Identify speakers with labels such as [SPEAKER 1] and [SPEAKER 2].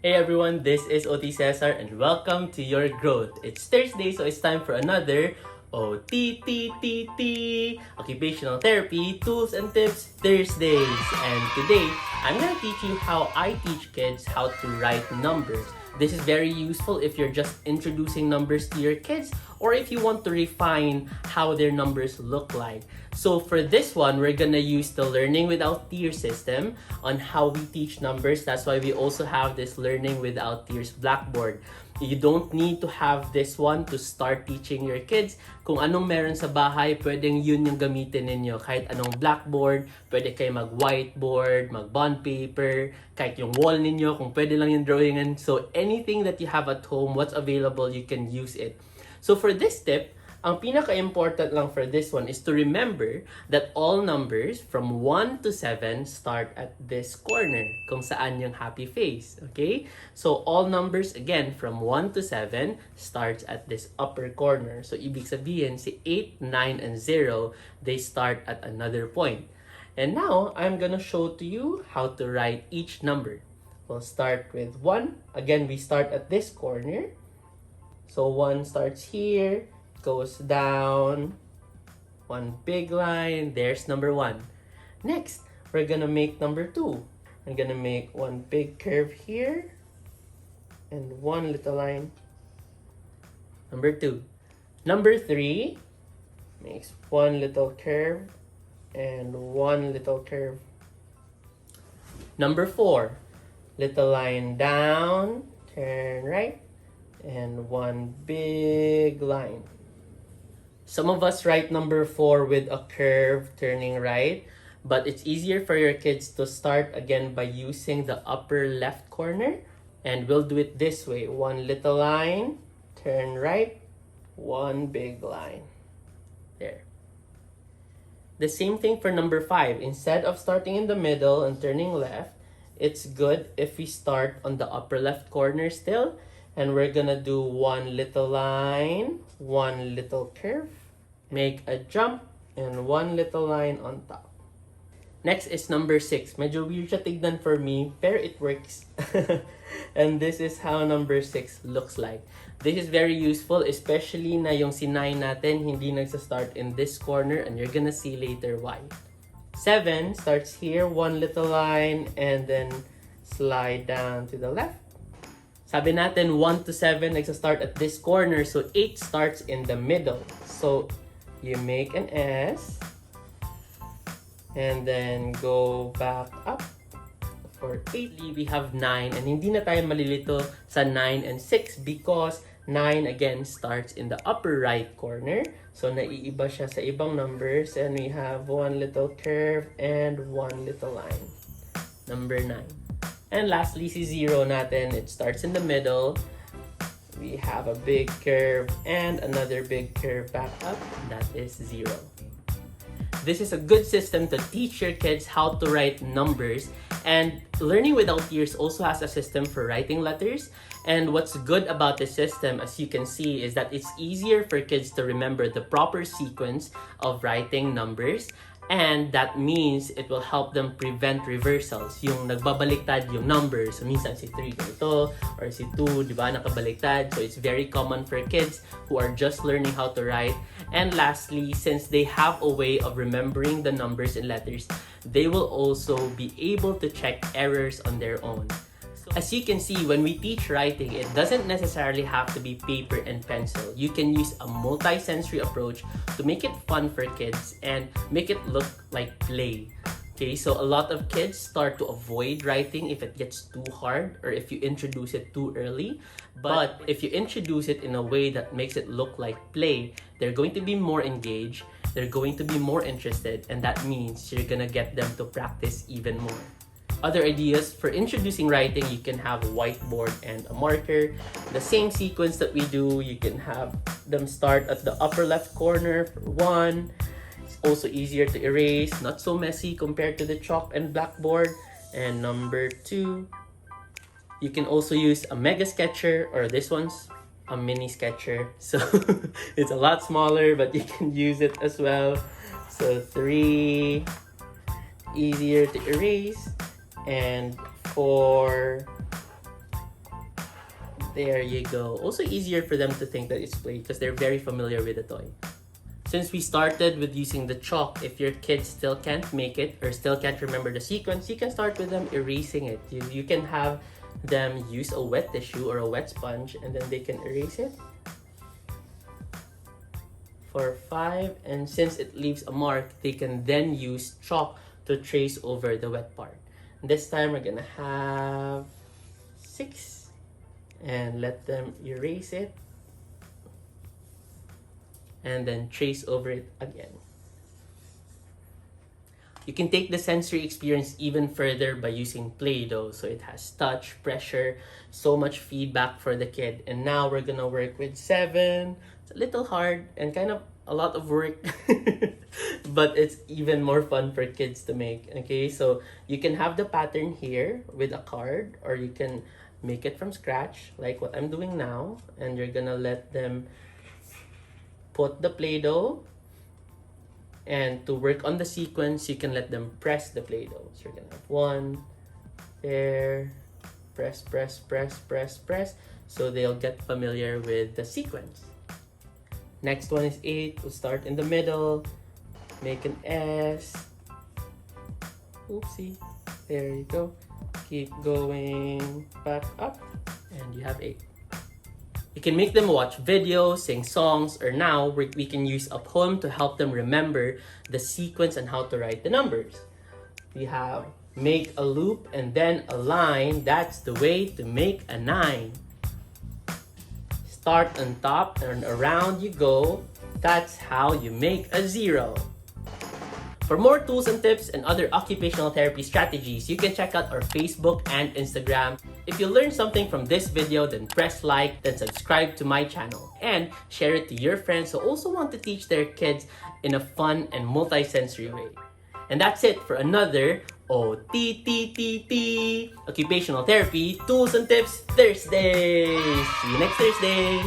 [SPEAKER 1] Hey everyone, this is OT Cesar and welcome to your growth. It's Thursday, so it's time for another OTTTT, Occupational Therapy Tools and Tips Thursdays. And today, I'm going to teach you how I teach kids how to write numbers. This is very useful if you're just introducing numbers to your kids or if you want to refine how their numbers look like. So for this one, we're gonna use the Learning Without Tears system on how we teach numbers. That's why we also have this Learning Without Tears blackboard. You don't need to have this one to start teaching your kids. Kung anong meron sa bahay, pwedeng yun yung gamitin ninyo. Kahit anong blackboard, pwede kayo mag-whiteboard, mag-bond paper, kahit yung wall ninyo, kung pwede lang yung drawingan. So anything that you have at home, what's available, you can use it. So for this tip, ang pinaka-important lang for this one is to remember that all numbers from 1 to 7 start at this corner, kung saan yung happy face, okay? So all numbers, again, from 1 to 7 starts at this upper corner. So ibig sabihin, si 8, 9, and 0, they start at another point. And now, I'm gonna show to you how to write each number. We'll start with 1. Again, we start at this corner. So 1 starts here, goes down, one big line, there's number 1. Next, we're gonna make number 2. I'm gonna make one big curve here, and one little line. Number 2. Number 3 makes one little curve, and one little curve. Number 4, little line down, turn right, and one big line. Some of us write number 4 with a curve turning right, but it's easier for your kids to start again by using the upper left corner. And we'll do it this way. One little line, turn right, one big line. There. The same thing for number 5. Instead of starting in the middle and turning left, it's good if we start on the upper left corner still. And we're gonna do one little line, one little curve, make a jump, and one little line on top. Next is number 6. Medyo weird siya tignan for me, pero it works. And this is how number 6 looks like. This is very useful, especially na yung si 9 natin hindi nagsa-start in this corner, and you're gonna see later why. 7 starts here, one little line, and then slide down to the left. Sabi natin, 1 to 7 nagsa-start at this corner, so 8 starts in the middle. So, you make an S, and then go back up. For 8, we have 9, and hindi na tayo malilito sa 9 and 6 because 9 again starts in the upper right corner. So, naiiba siya sa ibang numbers, and we have one little curve and one little line. Number 9. And lastly, si 0 natin, it starts in the middle. We have a big curve and another big curve back up. That is 0. This is a good system to teach your kids how to write numbers. And Learning Without Tears also has a system for writing letters. And what's good about this system, as you can see, is that it's easier for kids to remember the proper sequence of writing numbers. And that means it will help them prevent reversals. Yung nagbabaliktad yung numbers. So, minsan si 3 ganito, or si 2, di ba, nakabaliktad. So, it's very common for kids who are just learning how to write. And lastly, since they have a way of remembering the numbers and letters, they will also be able to check errors on their own. As you can see, when we teach writing, it doesn't necessarily have to be paper and pencil. You can use a multisensory approach to make it fun for kids and make it look like play. Okay, so a lot of kids start to avoid writing if it gets too hard or if you introduce it too early. But if you introduce it in a way that makes it look like play, they're going to be more engaged, they're going to be more interested, and that means you're gonna get them to practice even more. Other ideas for introducing writing, you can have a whiteboard and a marker. The same sequence that we do, you can have them start at the upper left corner for 1. It's also easier to erase, not so messy compared to the chalk and blackboard. And number 2, you can also use a mega sketcher, or this one's a mini sketcher. So it's a lot smaller, but you can use it as well. So 3, easier to erase. And 4, There you go. Also easier for them to think that it's play because they're very familiar with the toy. Since we started with using the chalk, if your kids still can't make it or still can't remember the sequence, you can start with them erasing it. You can have them use a wet tissue or a wet sponge and then they can erase it for 5. And since it leaves a mark, they can then use chalk to trace over the wet part. This time we're gonna have 6 and let them erase it and then trace over it again. You can take the sensory experience even further by using Play-Doh. So it has touch, pressure, so much feedback for the kid. And now we're gonna work with 7. It's a little hard and kind of a lot of work, but it's even more fun for kids to make. Okay, so you can have the pattern here with a card, or you can make it from scratch like what I'm doing now, and you're gonna let them put the Play-Doh, and to work on the sequence you can let them press the Play-Doh. So you're gonna have 1 there, press, press, press, press, press, so they'll get familiar with the sequence. Next one is 8. We'll start in the middle, make an S, oopsie, there you go. Keep going back up and you have 8. You can make them watch videos, sing songs, or now we can use a poem to help them remember the sequence and how to write the numbers. We have make a loop and then a line. That's the way to make a 9. Start on top and around you go. That's how you make a 0. For more tools and tips and other occupational therapy strategies, you can check out our Facebook and Instagram. If you learned something from this video, then press like, then subscribe to my channel, and share it to your friends who also want to teach their kids in a fun and multisensory way. And that's it for another OTTTT, Occupational Therapy Tools and Tips Thursday. See you next Thursday.